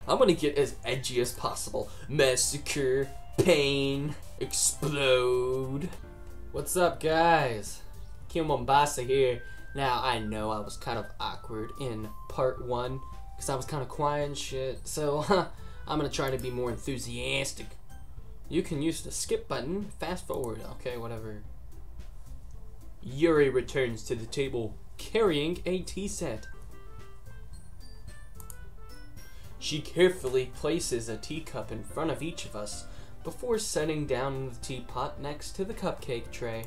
I'm gonna get as edgy as possible. Massacre, pain, explode. What's up, guys? Kim Mombasa here. Now, I know I was kind of awkward in part 1 because I was kind of quiet and shit, so I'm gonna try to be more enthusiastic. You can use the skip button, fast forward, okay, whatever. Yuri returns to the table carrying a tea set. She carefully places a teacup in front of each of us before setting down the teapot next to the cupcake tray.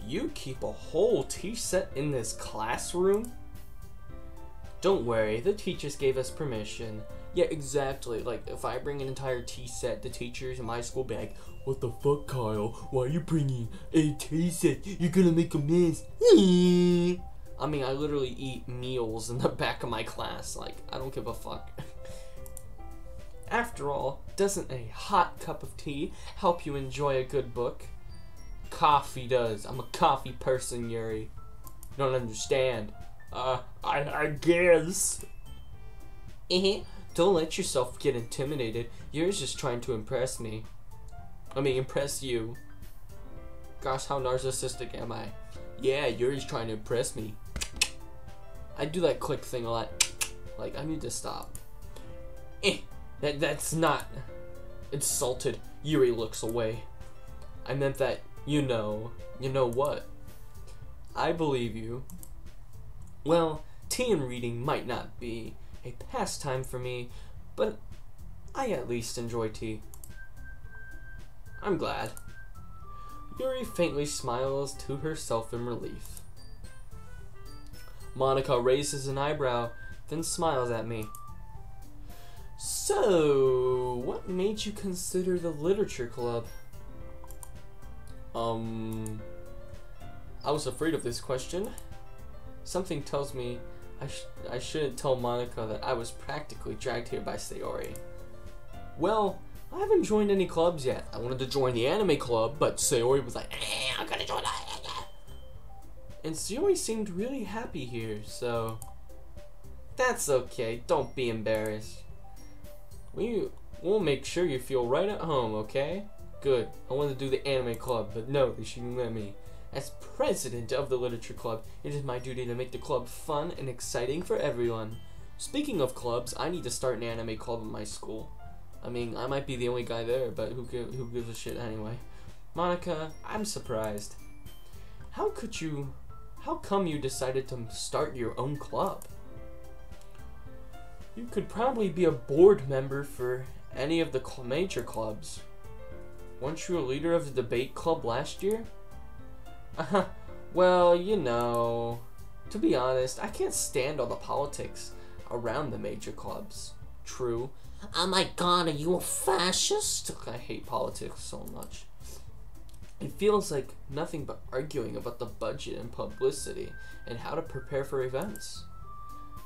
You keep a whole tea set in this classroom? Don't worry, the teachers gave us permission. Yeah, exactly. Like, if I bring an entire tea set, the teachers in my school be like, "What the fuck, Kyle? Why are you bringing a tea set? You're gonna make a mess." I mean, I literally eat meals in the back of my class. Like, I don't give a fuck. After all, doesn't a hot cup of tea help you enjoy a good book? Coffee does. I'm a coffee person, Yuri. You don't understand. I guess. Don't let yourself get intimidated. Yuri's just trying to impress me. I mean, impress you. Gosh, how narcissistic am I? Yeah, Yuri's trying to impress me. I do that click thing a lot. Like, I need to stop. That's not insulted. Yuri looks away. I meant that, you know what? I believe you. Well, tea and reading might not be a pastime for me, but I at least enjoy tea. I'm glad. Yuri faintly smiles to herself in relief. Monica raises an eyebrow, then smiles at me. So, what made you consider the literature club? I was afraid of this question. Something tells me I shouldn't tell Monica that I was practically dragged here by Sayori. Well, I haven't joined any clubs yet. I wanted to join the anime club, but Sayori was like, I'm gonna join that. And Sayori seemed really happy here, so that's okay. Don't be embarrassed. We'll make sure you feel right at home, okay? Good. I wanted to do the anime club, but no, they shouldn't let me. As president of the literature club, it is my duty to make the club fun and exciting for everyone. Speaking of clubs, I need to start an anime club in my school. I mean, I might be the only guy there, but who gives a shit anyway? Monica, I'm surprised. How come you decided to start your own club? You could probably be a board member for any of the major clubs. Weren't you a leader of the debate club last year? Well, you know, to be honest, I can't stand all the politics around the major clubs. True. Oh my god, are you a fascist? I hate politics so much. It feels like nothing but arguing about the budget and publicity and how to prepare for events.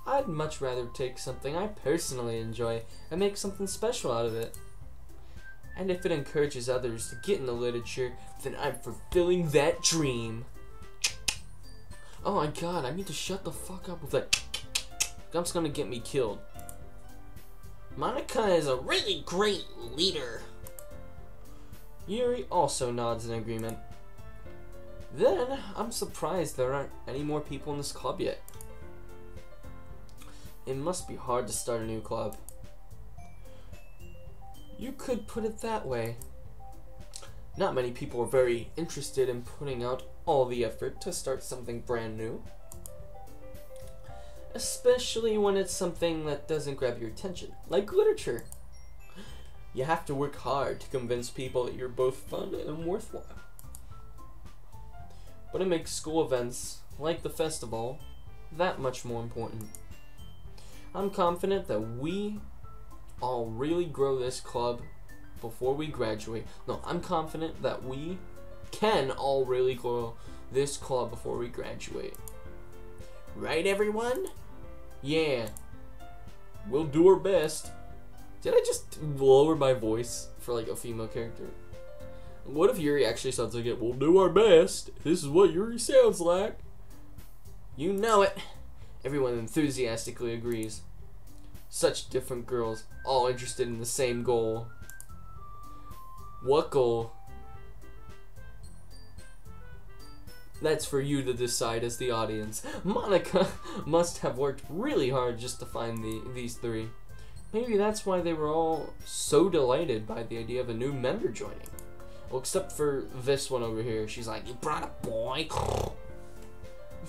I'd much rather take something I personally enjoy and make something special out of it. And if it encourages others to get into literature, then I'm fulfilling that dream. Oh my god, I need to shut the fuck up with that. That's gonna get me killed. Monica is a really great leader. Yuri also nods in agreement. Then, I'm surprised there aren't any more people in this club yet. It must be hard to start a new club. You could put it that way. Not many people are very interested in putting out all the effort to start something brand new. Especially when it's something that doesn't grab your attention, like literature. You have to work hard to convince people that you're both fun and worthwhile. But it makes school events, like the festival, that much more important. I'm confident that we all really grow this club before we graduate. No, I'm confident that we can all really grow this club before we graduate. Right, everyone? Yeah. We'll do our best. Did I just lower my voice for like a female character? What if Yuri actually sounds like it? We'll do our best. This is what Yuri sounds like. You know it. Everyone enthusiastically agrees. Such different girls, all interested in the same goal. What goal? That's for you to decide as the audience. Monica must have worked really hard just to find these three. Maybe that's why they were all so delighted by the idea of a new member joining. Well, except for this one over here. She's like, "You brought a boy?"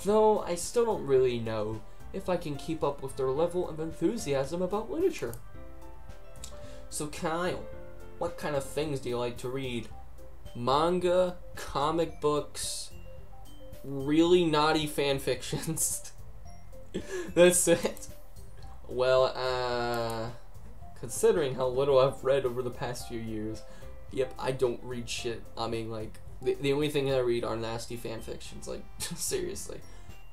Though I still don't really know if I can keep up with their level of enthusiasm about literature. So Kyle, what kind of things do you like to read? Manga, comic books, really naughty fan fictions. That's it. Well, considering how little I've read over the past few years, yep, I don't read shit. I mean, like, the only thing I read are nasty fan fictions, like, seriously.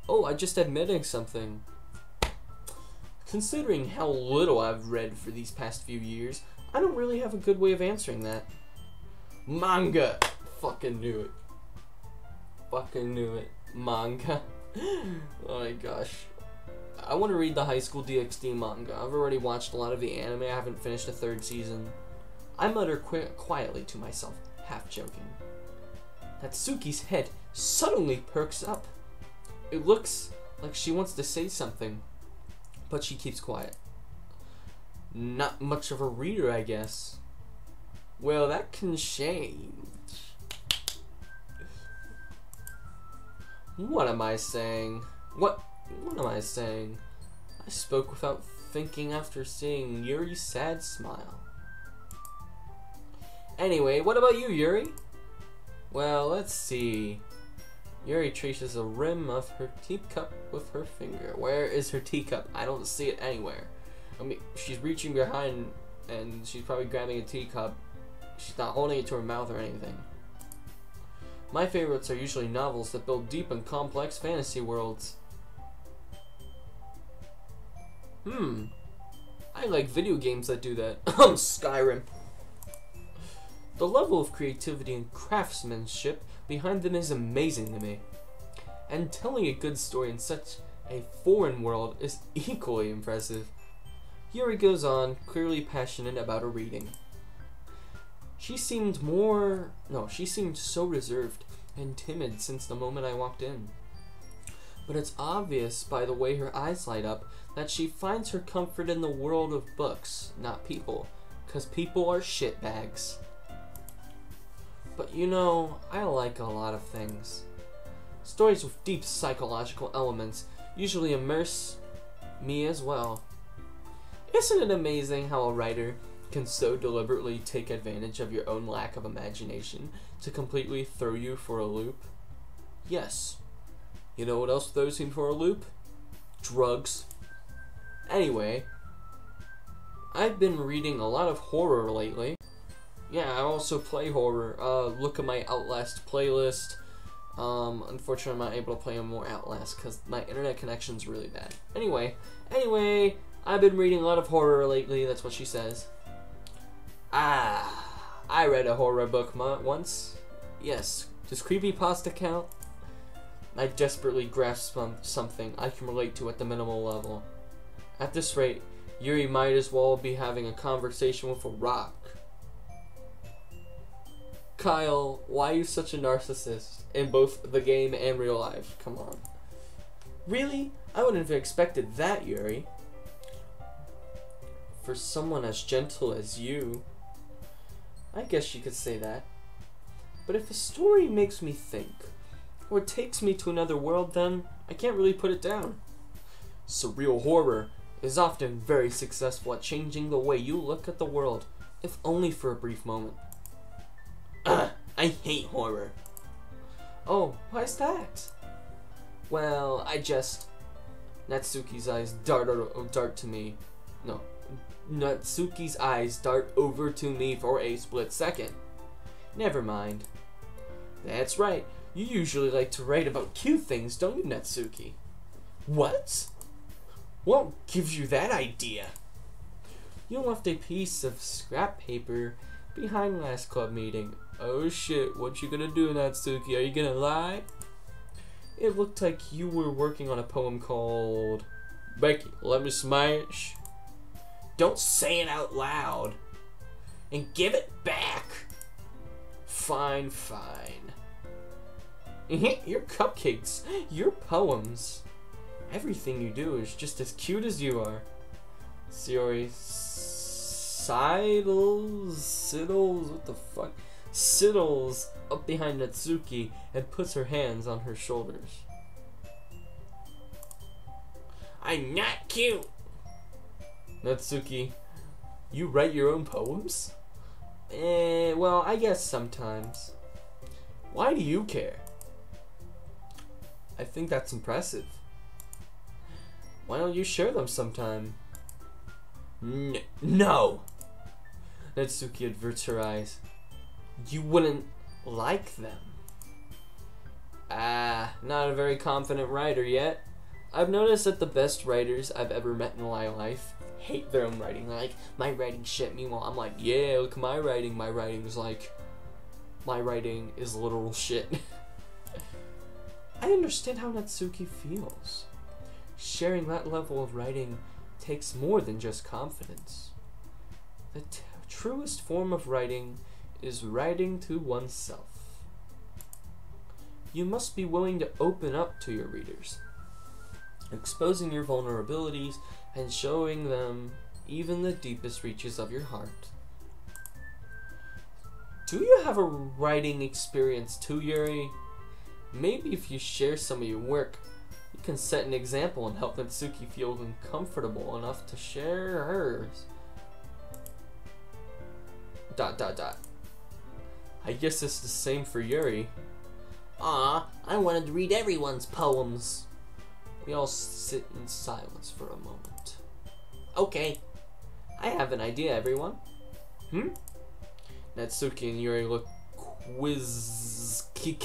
Oh, I just admitting something. Considering how little I've read for these past few years, I don't really have a good way of answering that. Manga! Fucking knew it. Fucking knew it. Manga. Oh my gosh. I want to read the High School DxD manga. I've already watched a lot of the anime. I haven't finished the 3rd season. I mutter quietly to myself, half joking. Natsuki's head suddenly perks up. It looks like she wants to say something, but she keeps quiet. Not much of a reader, I guess. Well, that can change. What am I saying? What am I saying? I spoke without thinking after seeing Yuri's sad smile. Anyway, what about you, Yuri? Well, let's see. Yuri traces the rim of her teacup with her finger. Where is her teacup? I don't see it anywhere. I mean, she's reaching behind and she's probably grabbing a teacup. She's not holding it to her mouth or anything. My favorites are usually novels that build deep and complex fantasy worlds. I like video games that do that. Skyrim. The level of creativity and craftsmanship behind them is amazing to me. And telling a good story in such a foreign world is equally impressive. Yuri goes on, clearly passionate about her reading. She seemed so reserved and timid since the moment I walked in. But it's obvious by the way her eyes light up that she finds her comfort in the world of books, not people, 'cause people are shitbags. But you know, I like a lot of things. Stories with deep psychological elements usually immerse me as well. Isn't it amazing how a writer can so deliberately take advantage of your own lack of imagination to completely throw you for a loop? Yes. You know what else throws me for a loop? Drugs. Anyway, I've been reading a lot of horror lately. Yeah, I also play horror. Look at my Outlast playlist. Unfortunately, I'm not able to play more Outlast because my internet connection's really bad. Anyway, I've been reading a lot of horror lately. That's what she says. I read a horror book once. Yes, does creepypasta count? I desperately grasp something I can relate to at the minimal level. At this rate, Yuri might as well be having a conversation with a rock. Kyle, why are you such a narcissist in both the game and real life? Come on. Really? I wouldn't have expected that, Yuri. For someone as gentle as you. I guess you could say that. But if a story makes me think, or takes me to another world, then I can't really put it down. Surreal horror is often very successful at changing the way you look at the world, if only for a brief moment. I hate horror. Oh, why's that? Well, Natsuki's eyes dart to me. No. Natsuki's eyes dart over to me for a split second. Never mind. That's right. You usually like to write about cute things, don't you, Natsuki? What? What gives you that idea? You left a piece of scrap paper behind last club meeting. Oh shit, what you gonna do, Natsuki? Are you gonna lie? It looked like you were working on a poem called Becky, Let Me Smash. Don't say it out loud. And give it back. Fine, fine. Your cupcakes, your poems. Everything you do is just as cute as you are. Yuri sidles up behind Natsuki and puts her hands on her shoulders. I'm not cute. Natsuki, you write your own poems? Well, I guess sometimes. Why do you care? I think that's impressive. Why don't you share them sometime? No! Natsuki averts her eyes. You wouldn't like them. Not a very confident writer yet. I've noticed that the best writers I've ever met in my life hate their own writing. Like, my writing shit. Meanwhile, I'm like, yeah, look at my writing. My writing is literal shit. I understand how Natsuki feels. Sharing that level of writing takes more than just confidence. The truest form of writing is writing to oneself. You must be willing to open up to your readers, exposing your vulnerabilities and showing them even the deepest reaches of your heart. Do you have a writing experience too, Yuri? Maybe if you share some of your work, you can set an example and help Natsuki feel uncomfortable enough to share hers. ... I guess it's the same for Yuri. I wanted to read everyone's poems. We all sit in silence for a moment. Okay, I have an idea, everyone. Natsuki and Yuri look quizzically.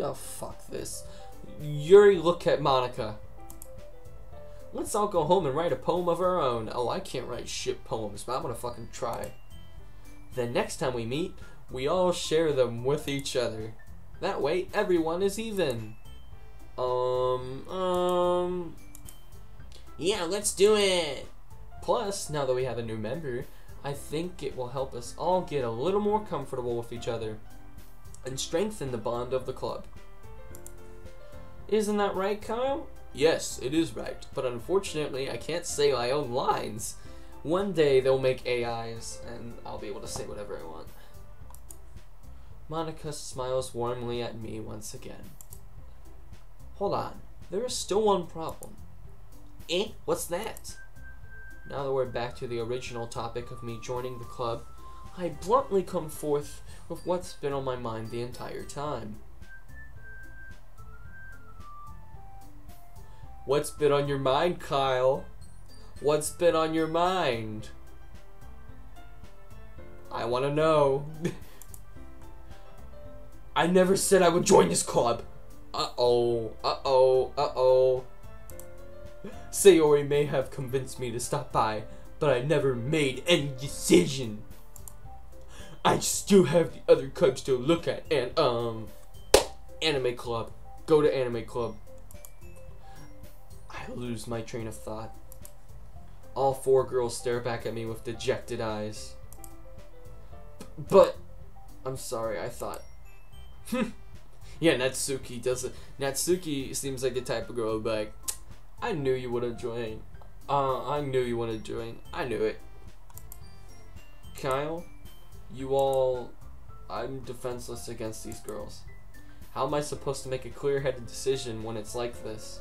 Oh, fuck this. Yuri look at Monika. Let's all go home and write a poem of our own. Oh, I can't write shit poems, but I'm gonna fucking try. Then next time we meet, we all share them with each other. That way, everyone is even. Yeah, let's do it! Plus, now that we have a new member, I think it will help us all get a little more comfortable with each other and strengthen the bond of the club. Isn't that right, Kyle? Yes, it is right, but unfortunately I can't say my own lines. One day they'll make AIs, and I'll be able to say whatever I want. Monika smiles warmly at me once again. Hold on, there is still one problem. What's that? Now that we're back to the original topic of me joining the club, I bluntly come forth with what's been on my mind the entire time. What's been on your mind, Kyle? What's been on your mind? I want to know. I never said I would join this club. Uh-oh. Sayori may have convinced me to stop by, but I never made any decision. I still have the other clubs to look at, and anime club. Go to anime club. I lose my train of thought. All four girls stare back at me with dejected eyes. But I'm sorry, I thought. Yeah, Natsuki does it. Natsuki seems like the type of girl who'd be like, I knew you would have joined. I knew you would have joined. I knew it. Kyle, I'm defenseless against these girls. How am I supposed to make a clear-headed decision when it's like this?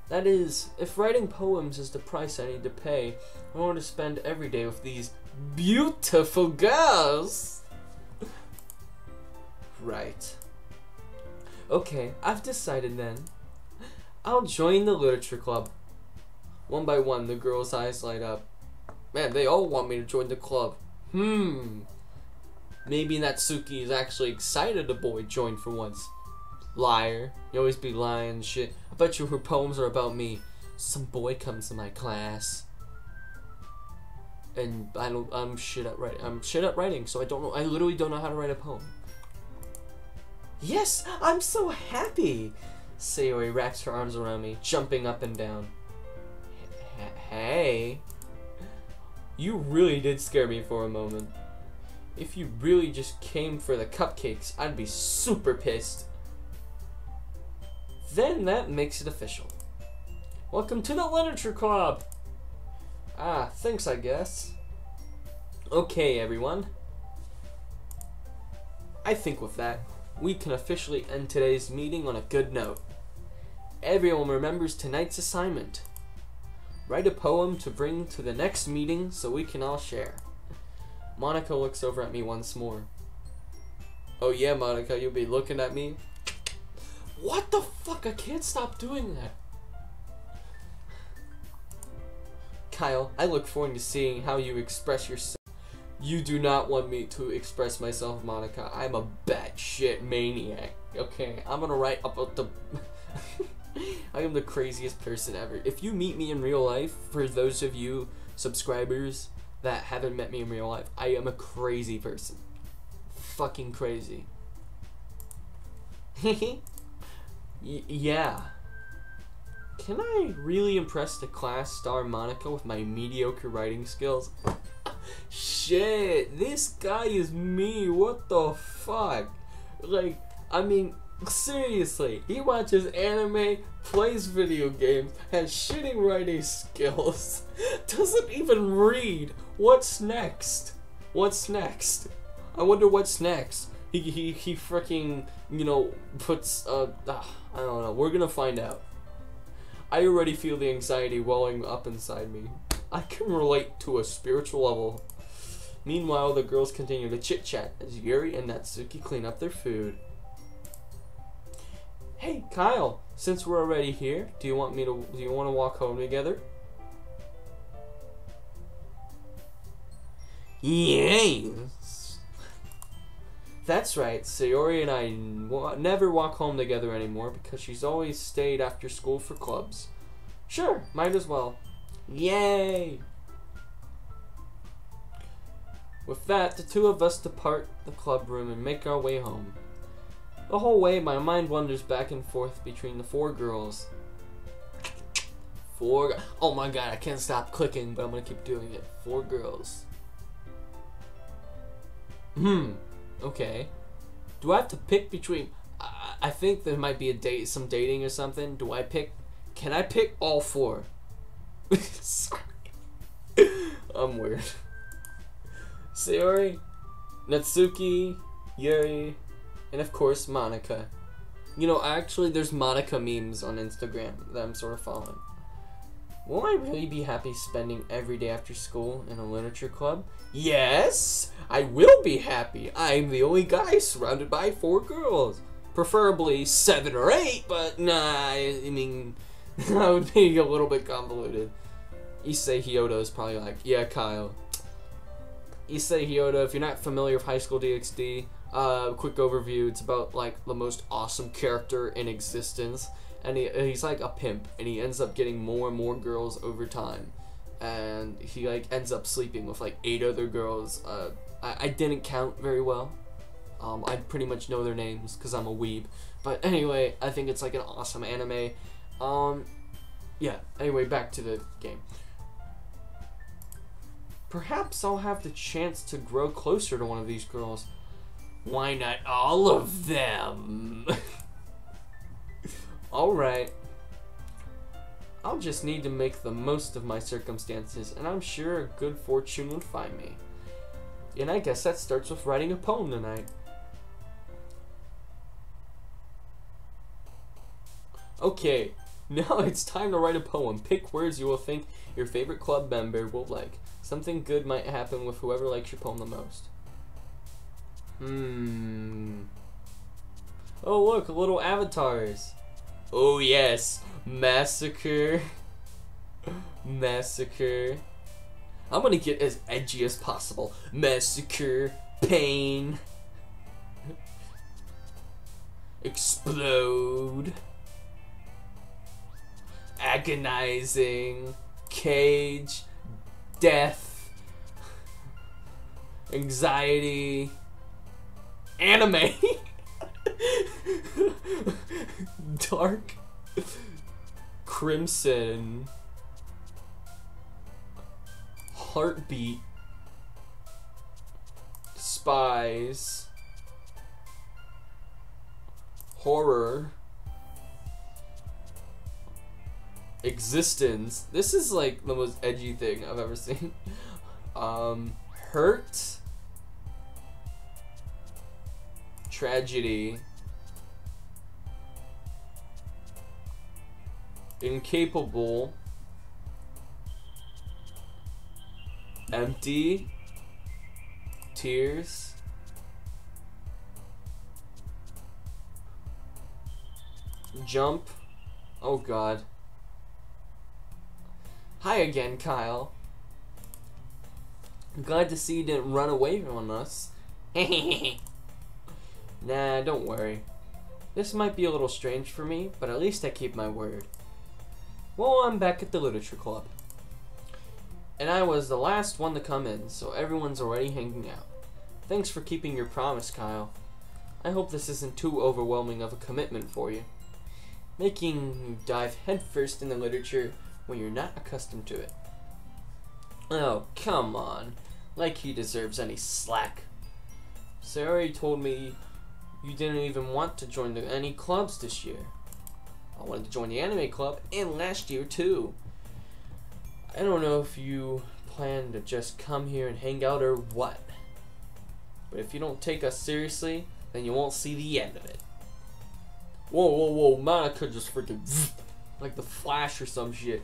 That is, if writing poems is the price I need to pay in order to spend every day with these beautiful girls. Right. Okay, I've decided then. I'll join the literature club. One by one, the girls' eyes light up. Man, they all want me to join the club. Maybe Natsuki is actually excited a boy joined for once. Liar. You always be lying and shit. I bet you her poems are about me. Some boy comes to my class. And I'm shit at writing. I'm shit at writing, so I literally don't know how to write a poem. Yes, I'm so happy. Sayori wraps her arms around me, jumping up and down. You really did scare me for a moment. If you really just came for the cupcakes, I'd be super pissed. Then that makes it official. Welcome to the Literature Club! Ah, thanks, I guess. Okay, everyone. I think with that, we can officially end today's meeting on a good note. Everyone remembers tonight's assignment. Write a poem to bring to the next meeting so we can all share. Monica looks over at me once more. Oh yeah, Monica, you'll be looking at me? What the fuck? I can't stop doing that. Kyle, I look forward to seeing how you express yourself. You do not want me to express myself, Monica. I'm a batshit maniac. Okay, I'm gonna write about the... I am the craziest person ever. If you meet me in real life, for those of you subscribers that haven't met me in real life, I am a crazy person. Fucking crazy. Yeah. Can I really impress the class star Monica with my mediocre writing skills? Shit, this guy is me. What the fuck? Like, I mean, seriously, he watches anime, plays video games, has shitty writing skills, doesn't even read. What's next? What's next? I wonder what's next. He freaking, you know, puts, I don't know. We're gonna find out. I already feel the anxiety welling up inside me. I can relate to a spiritual level. Meanwhile, the girls continue to chit-chat as Yuri and Natsuki clean up their food. Hey, Kyle, since we're already here, do you want to walk home together? Yes. That's right, Sayori and I never walk home together anymore because she's always stayed after school for clubs. Sure, might as well. Yay! With that, the two of us depart the club room and make our way home. The whole way, my mind wanders back and forth between the four girls. Oh my god, I can't stop clicking, but I'm gonna keep doing it. 4 girls. Okay. Do I have to pick between... I think there might be a date, some dating or something. Do I pick... Can I pick all 4? Sorry. I'm weird. Sayori, Natsuki, Yuri, and of course Monica. You know, actually there's Monica memes on Instagram that I'm sort of following. Will I really be happy spending every day after school in a literature club? Yes! I will be happy! I'm the only guy surrounded by 4 girls. Preferably 7 or 8, but nah, I mean, that would be a little bit convoluted. Issei Hyodo is probably like, yeah, Kyle. Issei Hyodo, if you're not familiar with High School DxD, quick overview, it's about like the most awesome character in existence. And he's like a pimp, and he ends up getting more and more girls over time, and he like ends up sleeping with like 8 other girls. I didn't count very well. I pretty much know their names because I'm a weeb. But anyway, I think it's like an awesome anime. Yeah. Anyway, back to the game. Perhaps I'll have the chance to grow closer to one of these girls. Why not all of them? Alright. I'll just need to make the most of my circumstances, and I'm sure good fortune will find me. And I guess that starts with writing a poem tonight. Okay, now it's time to write a poem. Pick words you will think your favorite club member will like. Something good might happen with whoever likes your poem the most. Oh look, little avatars. Oh yes, massacre. Massacre. I'm gonna get as edgy as possible. Massacre, pain, explode, agonizing, cage, death, anxiety, anime. Dark, crimson, Heartbeat, Spies, Horror, Existence. This is like the most edgy thing I've ever seen. Hurt, Tragedy, Incapable, Empty, Tears, Jump. Oh god. Hi again, Kyle. I'm glad to see you didn't run away from us. Nah, don't worry. This might be a little strange for me, but at least I keep my word. Well, I'm back at the literature club. And I was the last one to come in, so everyone's already hanging out. Thanks for keeping your promise, Kyle. I hope this isn't too overwhelming of a commitment for you, making you dive headfirst into literature when you're not accustomed to it. Oh, come on. Like he deserves any slack. Sayori told me you didn't even want to join any clubs this year. I wanted to join the anime club, and last year too. I don't know if you plan to just come here and hang out or what. But if you don't take us seriously, then you won't see the end of it. Whoa, whoa, whoa, Monica just freaking like the Flash or some shit.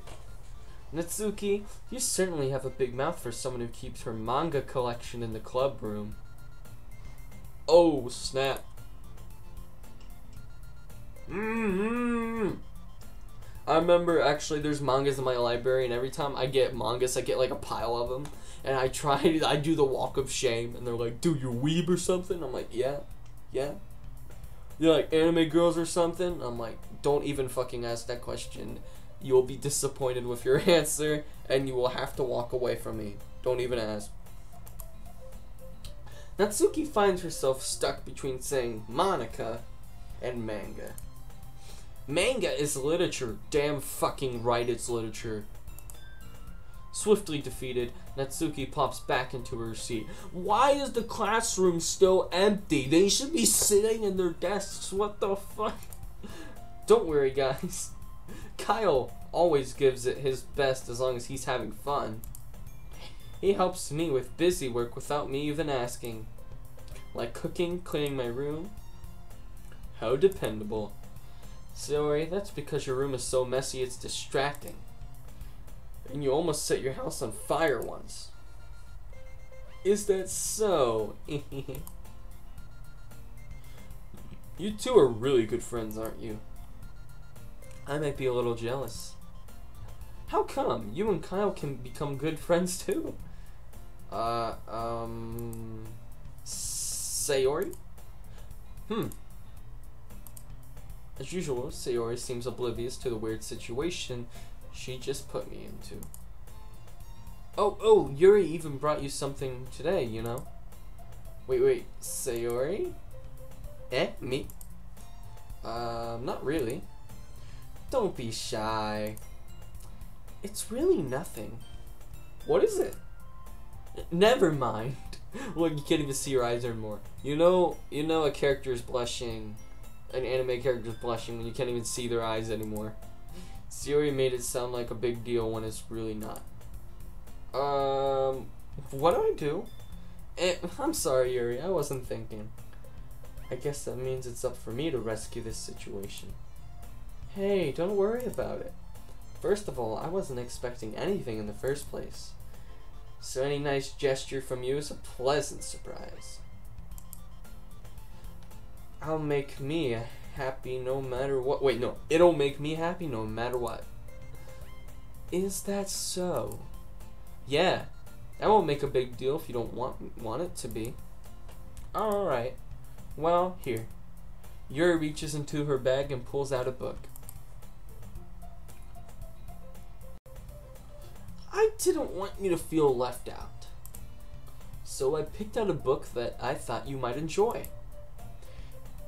Natsuki, you certainly have a big mouth for someone who keeps her manga collection in the club room. Oh, snap. I remember actually there's mangas in my library, and every time I get mangas, I get like a pile of them. And I do the walk of shame, and they're like, dude, you're weeb or something? I'm like, yeah. You're like anime girls or something? I'm like, don't even fucking ask that question. You will be disappointed with your answer, and you will have to walk away from me. Don't even ask. Natsuki finds herself stuck between saying Monica and manga. Manga is literature. Damn fucking right it's literature. Swiftly defeated, Natsuki pops back into her seat. Why is the classroom still empty? They should be sitting in their desks. What the fuck? Don't worry, guys. Kyle always gives it his best as long as he's having fun. He helps me with busy work without me even asking. Like cooking, cleaning my room. How dependable. Sorry, that's because your room is so messy it's distracting. And you almost set your house on fire once. Is that so? You two are really good friends, aren't you? I might be a little jealous. How come? You and Kyle can become good friends too. Sayori? As usual, Sayori seems oblivious to the weird situation she just put me into. Oh, Yuri even brought you something today, you know? Wait, Sayori? Me? Not really. Don't be shy. It's really nothing. What is it? Never mind. Look, you can't even see your eyes anymore. You know a character is blushing. An anime character is blushing when you can't even see their eyes anymore. Sayori made it sound like a big deal when it's really not. What do I do? I'm sorry, Yuri. I wasn't thinking. I guess that means it's up for me to rescue this situation. Hey, don't worry about it. First of all, I wasn't expecting anything in the first place. So any nice gesture from you is a pleasant surprise. I'll make me happy no matter what. Wait, no. It'll make me happy no matter what. Is that so? Yeah. That won't make a big deal if you don't want it to be. Alright. Well, here. Yuri reaches into her bag and pulls out a book. I didn't want you to feel left out. So I picked out a book that I thought you might enjoy.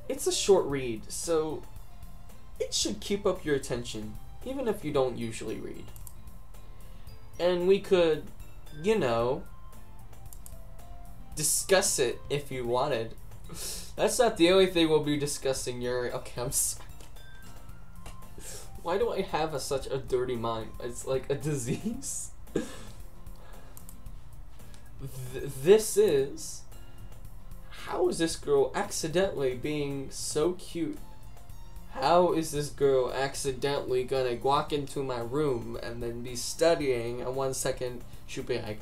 It's a short read, so it should keep up your attention, even if you don't usually read. And we could you know, discuss it if you wanted. That's not the only thing we'll be discussing, Yuri. Okay, I'm sorry. Why do I have such a dirty mind? It's like a disease. This is... How is this girl accidentally being so cute? How is this girl accidentally gonna walk into my room and then be studying, and 1 second she'll be like,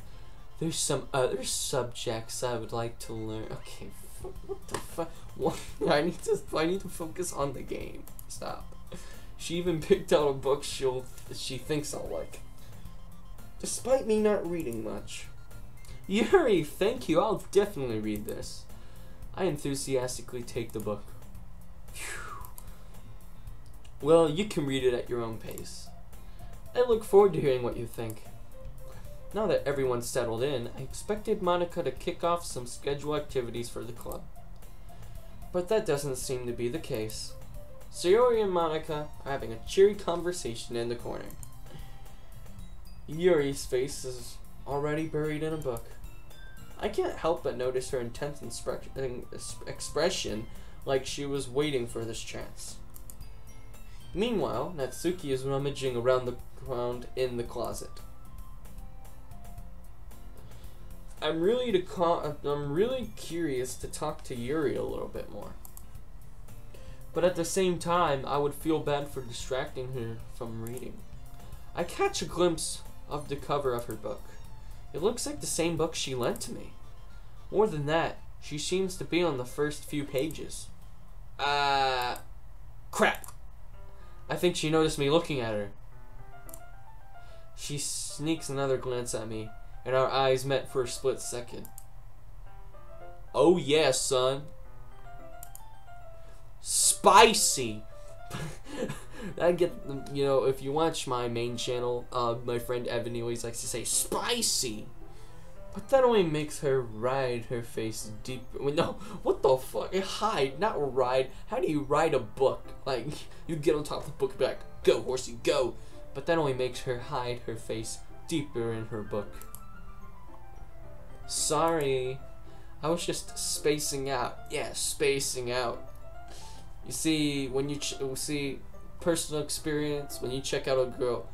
there's some other subjects I would like to learn. Okay, what the fuck? I need to focus on the game. Stop. She even picked out a book she thinks I'll like, despite me not reading much. Yuri, thank you. I'll definitely read this. I enthusiastically take the book. Phew. Well, you can read it at your own pace. I look forward to hearing what you think. Now that everyone's settled in, I expected Monica to kick off some scheduled activities for the club. But that doesn't seem to be the case. Sayori and Monica are having a cheery conversation in the corner. Yuri's face is already buried in a book. I can't help but notice her intense expression, like she was waiting for this chance. Meanwhile, Natsuki is rummaging around in the closet. I'm really curious to talk to Yuri a little bit more. But at the same time, I would feel bad for distracting her from reading. I catch a glimpse of the cover of her book. It looks like the same book she lent to me. More than that, she seems to be on the first few pages. Crap! I think she noticed me looking at her. She sneaks another glance at me, and our eyes met for a split second. Oh yeah, son. Spicy! I get, you know, if you watch my main channel, my friend Evan always likes to say spicy, but that only makes her ride her face deep. No, what the fuck? Hide, not ride. How do you ride a book? Like, you get on top of the book and be like, go horsey, go. But that only makes her hide her face deeper in her book. Sorry, I was just spacing out. Yeah, spacing out. You see, when you see personal experience, when you check out a girl,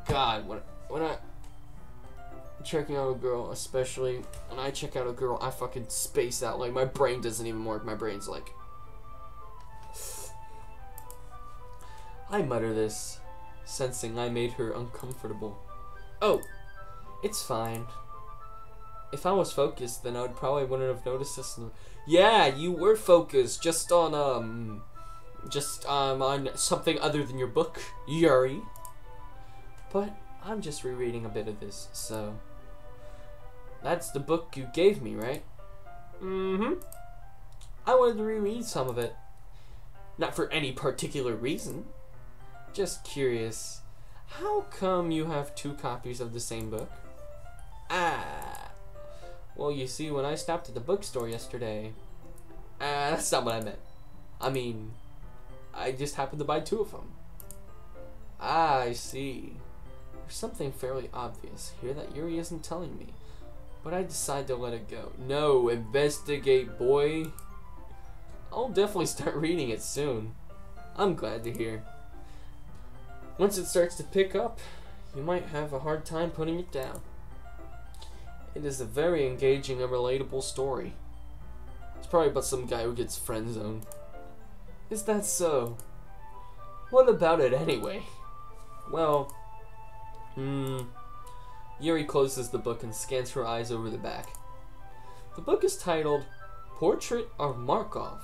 God, when I checking out a girl, especially when I check out a girl, I fucking space out. Like, my brain doesn't even work. My brain's like, I mutter this, sensing I made her uncomfortable. Oh, it's fine. If I was focused, then I probably wouldn't have noticed this. Yeah, you were focused, just on something other than your book, Yuri. But I'm just rereading a bit of this, so that's the book you gave me, right? Mm-hmm. I wanted to reread some of it. Not for any particular reason. Just curious. How come you have 2 copies of the same book? Well, you see, when I stopped at the bookstore yesterday... that's not what I meant. I mean, I just happened to buy 2 of them. I see. There's something fairly obvious here that Yuri isn't telling me, but I decide to let it go. No, investigate, boy. I'll definitely start reading it soon. I'm glad to hear. Once it starts to pick up, you might have a hard time putting it down. It is a very engaging and relatable story. It's probably about some guy who gets friend-zoned. Is that so? What about it anyway? Well, Yuri closes the book and scans her eyes over the back. The book is titled Portrait of Markov.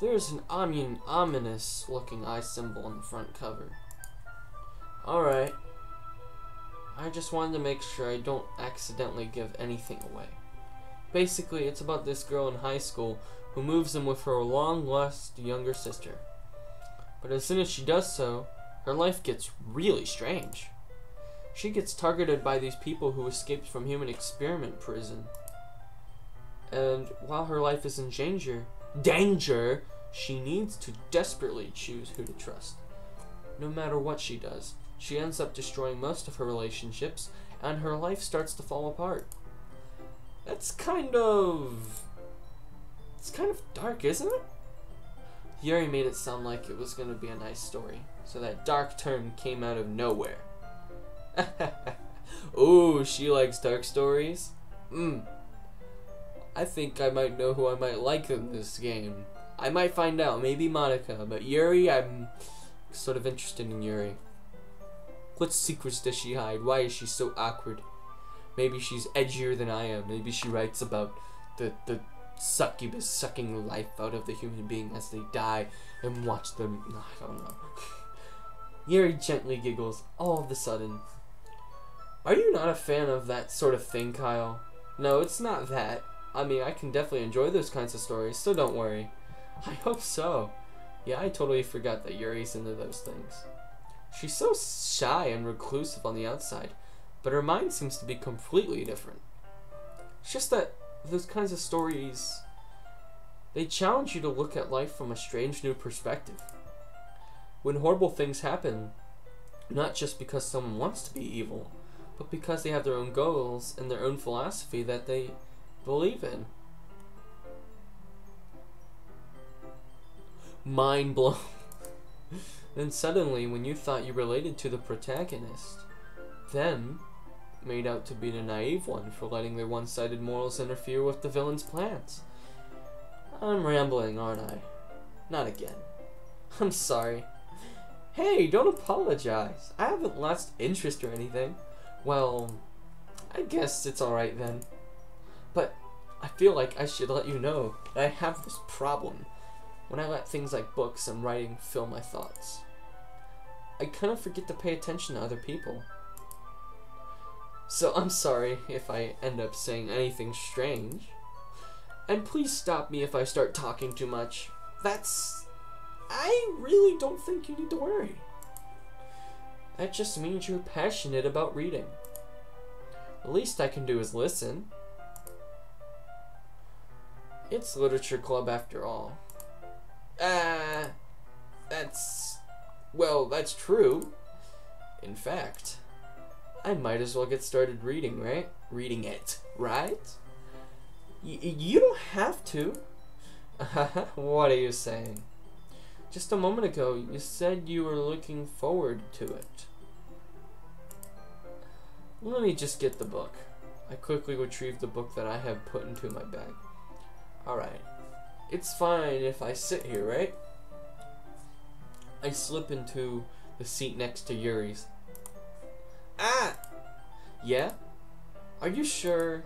There is an ominous looking eye symbol on the front cover. Alright. I just wanted to make sure I don't accidentally give anything away. Basically, it's about this girl in high school who moves in with her long-lost younger sister. But as soon as she does so, her life gets really strange. She gets targeted by these people who escaped from human experiment prison. And while her life is in danger, she needs to desperately choose who to trust. No matter what she does, She ends up destroying most of her relationships, and her life starts to fall apart. It's kind of dark, isn't it? Yuri made it sound like it was going to be a nice story, so that dark turn came out of nowhere. Ooh, she likes dark stories? I think I might know who I might like in this game. I might find out, maybe Monica, but Yuri, I'm sort of interested in Yuri. What secrets does she hide? Why is she so awkward? Maybe she's edgier than I am. Maybe she writes about the succubus sucking the life out of the human being as they die and watch them. I don't know. Yuri gently giggles all of a sudden. Are you not a fan of that sort of thing, Kyle? No, it's not that. I mean, I can definitely enjoy those kinds of stories, so don't worry. I hope so. Yeah, I totally forgot that Yuri's into those things. She's so shy and reclusive on the outside, but her mind seems to be completely different. It's just that those kinds of stories, they challenge you to look at life from a strange new perspective. When horrible things happen, not just because someone wants to be evil, but because they have their own goals and their own philosophy that they believe in. Mind blown. Then suddenly, when you thought you related to the protagonist, them made out to be the naive one for letting their one-sided morals interfere with the villain's plans. I'm rambling, aren't I? Not again. I'm sorry. Hey, don't apologize. I haven't lost interest or anything. Well, I guess it's alright then. But I feel like I should let you know that I have this problem when I let things like books and writing fill my thoughts. I kind of forget to pay attention to other people. So I'm sorry if I end up saying anything strange. And please stop me if I start talking too much. I really don't think you need to worry. That just means you're passionate about reading. The least I can do is listen. It's literature club after all. That's true. In fact, I might as well get started reading, right? Reading it, right? You don't have to. What are you saying? Just a moment ago, you said you were looking forward to it. Let me just get the book. I quickly retrieved the book that I have put into my bag. Alright. It's fine if I sit here, right? I slip into the seat next to Yuri's. Ah! Yeah? Are you sure?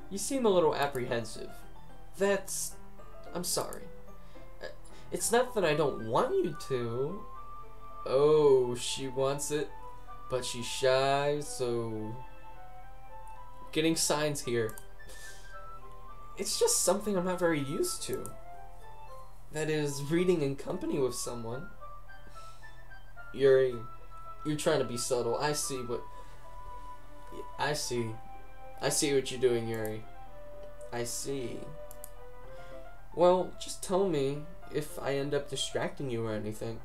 You seem a little apprehensive. I'm sorry. It's not that I don't want you to. Oh, she wants it, but she's shy, so... Getting signs here. It's just something I'm not very used to. That is, reading in company with someone. Yuri, you're trying to be subtle. I see what you're doing, Yuri. I see. Well, just tell me if I end up distracting you or anything.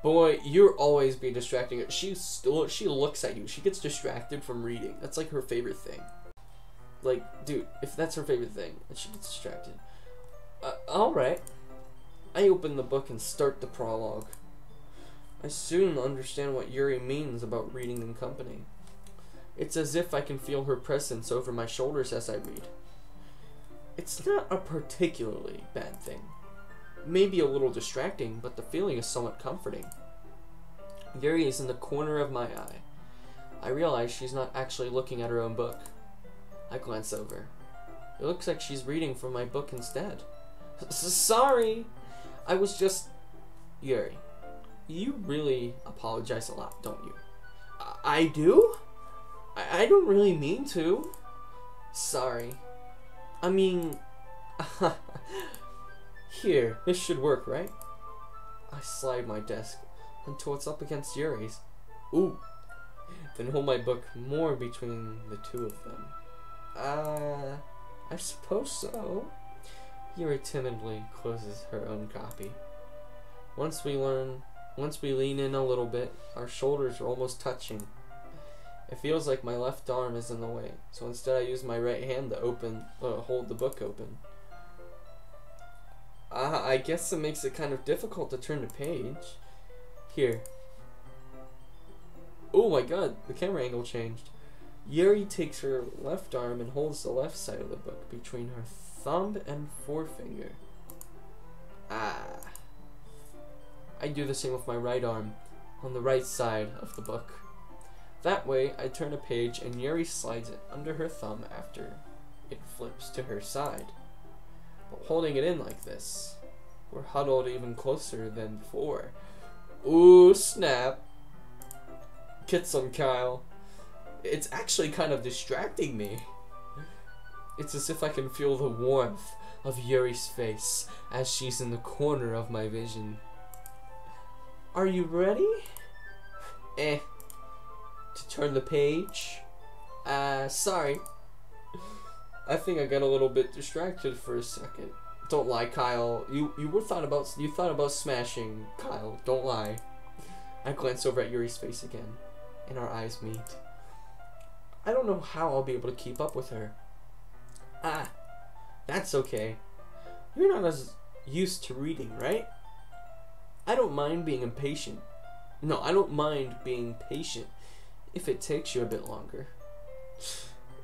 Boy, you'll always be distracting her. She looks at you. She gets distracted from reading. That's like her favorite thing. Like, dude, if that's her favorite thing, then she gets distracted. Alright. I open the book and start the prologue. I soon understand what Yuri means about reading in company. It's as if I can feel her presence over my shoulders as I read. It's not a particularly bad thing. Maybe a little distracting, but the feeling is somewhat comforting. Yuri is in the corner of my eye. I realize she's not actually looking at her own book. I glance over. It looks like she's reading from my book instead. Sorry! I was just... Yuri, you really apologize a lot, don't you? I do? I don't really mean to. Sorry. I mean... Here, this should work, right? I slide my desk until it's up against Yuri's. Ooh. Then hold my book more between the two of them. I suppose so. Yuri timidly closes her own copy. Once we learn Once we lean in a little bit, our shoulders are almost touching. It feels like my left arm is in the way, so instead I use my right hand to hold the book open. I guess it makes it kind of difficult to turn the page. Here. Oh my god, the camera angle changed. Yuri takes her left arm and holds the left side of the book between her thumb and forefinger. I do the same with my right arm, on the right side of the book. That way, I turn a page and Yuri slides it under her thumb after it flips to her side. But holding it in like this, we're huddled even closer than before. Ooh, snap. Get some, Kyle. It's actually kind of distracting me. It's as if I can feel the warmth of Yuri's face as she's in the corner of my vision. Are you ready? To turn the page? Sorry. I think I got a little bit distracted for a second. Don't lie, Kyle. You thought about smashing, Kyle. Don't lie. I glance over at Yuri's face again, and our eyes meet. I don't know how I'll be able to keep up with her. That's okay. You're not as used to reading, right? I don't mind being impatient. No, I don't mind being patient if it takes you a bit longer.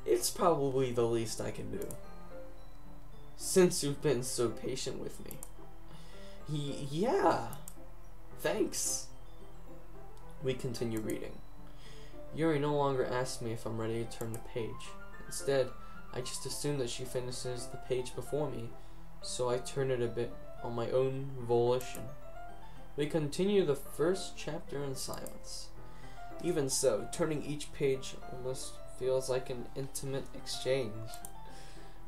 It's probably the least I can do, since you've been so patient with me. Yeah, thanks. We continue reading. Yuri no longer asks me if I'm ready to turn the page. Instead, I just assume that she finishes the page before me, so I turn it a bit on my own volition. We continue the first chapter in silence. Even so, turning each page almost feels like an intimate exchange.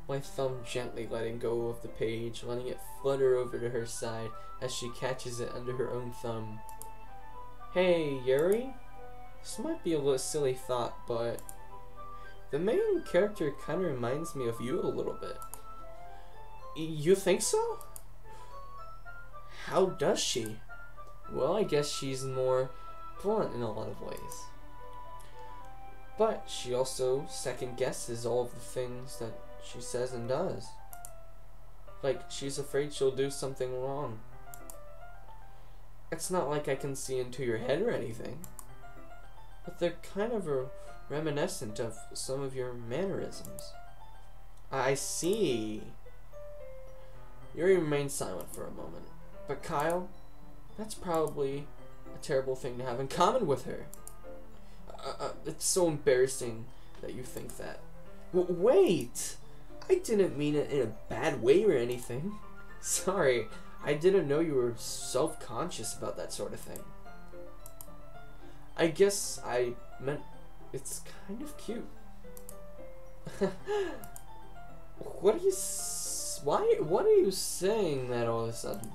My thumb gently letting go of the page, letting it flutter over to her side as she catches it under her own thumb. Hey, Yuri? This might be a little silly thought, but the main character kind of reminds me of you a little bit. You think so? How does she? Well, I guess she's more blunt in a lot of ways. But she also second guesses all of the things that she says and does. Like, she's afraid she'll do something wrong. It's not like I can see into your head or anything, but they're kind of reminiscent of some of your mannerisms. I see. Yuri remains silent for a moment. But Kyle, that's probably a terrible thing to have in common with her. It's so embarrassing that you think that. Wait! I didn't mean it in a bad way or anything. Sorry, I didn't know you were self-conscious about that sort of thing. I guess I meant it's kind of cute. What are you saying that all of a sudden?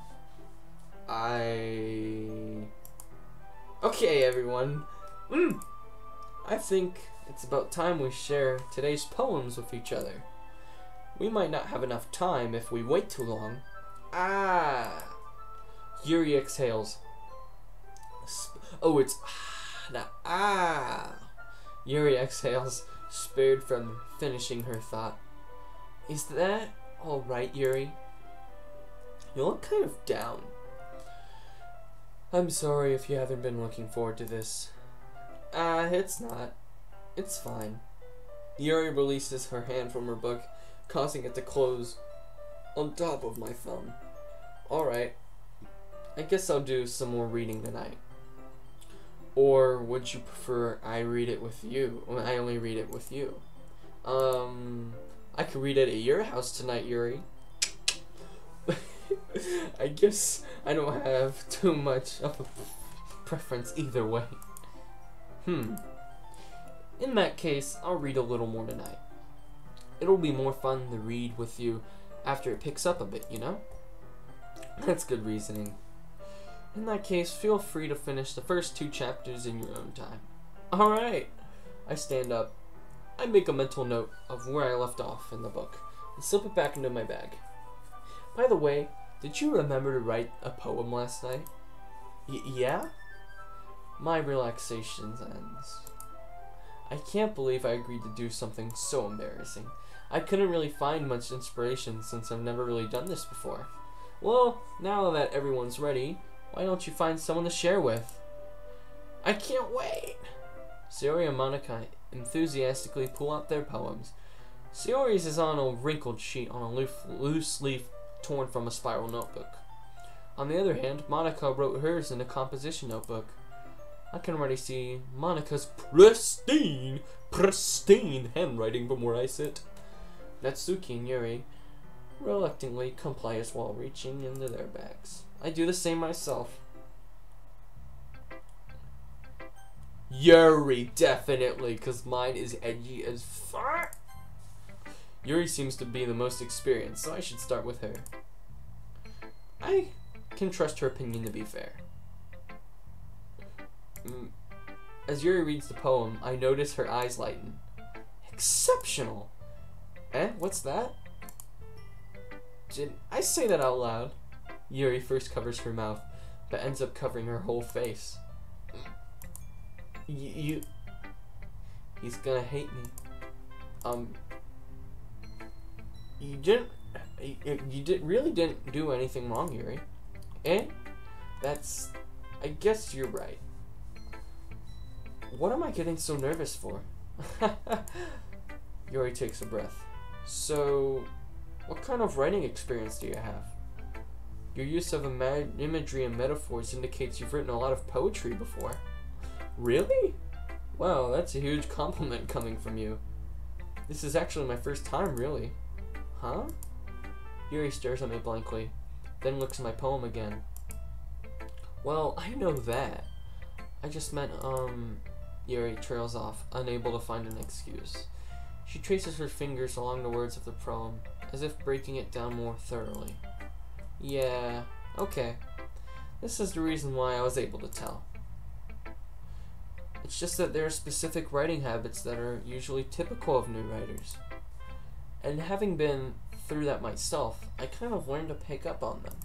Okay, everyone. I think it's about time we share today's poems with each other. We might not have enough time if we wait too long. Yuri exhales. It's not Yuri exhales, spared from finishing her thought. Is that alright, Yuri? You look kind of down. I'm sorry if you haven't been looking forward to this. It's not. It's fine. Yuri releases her hand from her book, causing it to close on top of my thumb. Alright. I guess I'll do some more reading tonight. Or would you prefer I read it with you? Well, I only read it with you. I could read it at your house tonight, Yuri. I guess I don't have too much of a preference either way. In that case, I'll read a little more tonight. It'll be more fun to read with you after it picks up a bit, you know? That's good reasoning. In that case, feel free to finish the first 2 chapters in your own time. Alright! I stand up. I make a mental note of where I left off in the book and slip it back into my bag. By the way, did you remember to write a poem last night? Yeah? My relaxation ends. I can't believe I agreed to do something so embarrassing. I couldn't really find much inspiration since I've never really done this before. Well, now that everyone's ready, why don't you find someone to share with? I can't wait! Sayori and Monica enthusiastically pull out their poems. Sayori's is on a wrinkled sheet on a loose leaf torn from a spiral notebook. On the other hand, Monica wrote hers in a composition notebook. I can already see Monica's pristine handwriting from where I sit. Natsuki and Yuri reluctantly comply as well, reaching into their bags. I do the same myself. Yuri, definitely, because mine is edgy as fuck. Yuri seems to be the most experienced, so I should start with her. I can trust her opinion to be fair. As Yuri reads the poem, I notice her eyes lighten. Exceptional! Eh? What's that? Did I say that out loud? Yuri first covers her mouth, but ends up covering her whole face. He's gonna hate me. You really didn't do anything wrong, Yuri. Eh? I guess you're right. What am I getting so nervous for? Yuri takes a breath. So, what kind of writing experience do you have? Your use of imagery and metaphors indicates you've written a lot of poetry before. Really? Wow, that's a huge compliment coming from you. This is actually my first time, really. Huh? Yuri stares at me blankly, then looks at my poem again. Well, I know that. I just meant, Yuri trails off, unable to find an excuse. She traces her fingers along the words of the poem, as if breaking it down more thoroughly. Yeah, okay. This is the reason why I was able to tell. It's just that there are specific writing habits that are usually typical of new writers. And having been through that myself, I kind of learned to pick up on them.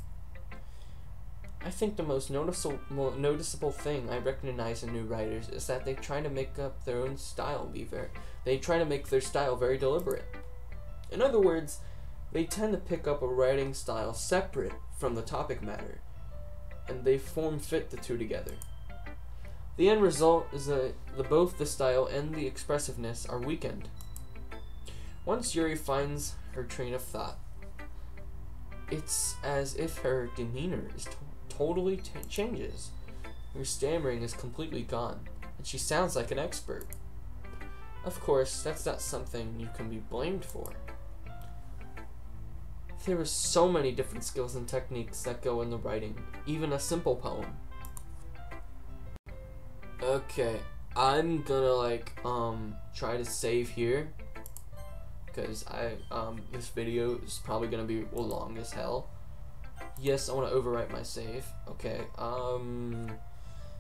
I think the most noticeable thing I recognize in new writers is that they try to make up their own style they try to make their style very deliberate. In other words, they tend to pick up a writing style separate from the topic matter, and they fit the two together. The end result is that both the style and the expressiveness are weakened. Once Yuri finds her train of thought, it's as if her demeanor is totally changes. Her stammering is completely gone, and she sounds like an expert. Of course, that's not something you can be blamed for. There are so many different skills and techniques that go into writing, even a simple poem. Okay, I'm gonna try to save here, because this video is probably gonna be long as hell. Yes, I want to overwrite my save. Okay,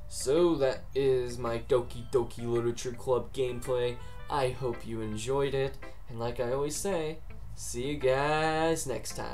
so that is my Doki Doki Literature Club gameplay. I hope you enjoyed it, and like I always say, see you guys next time.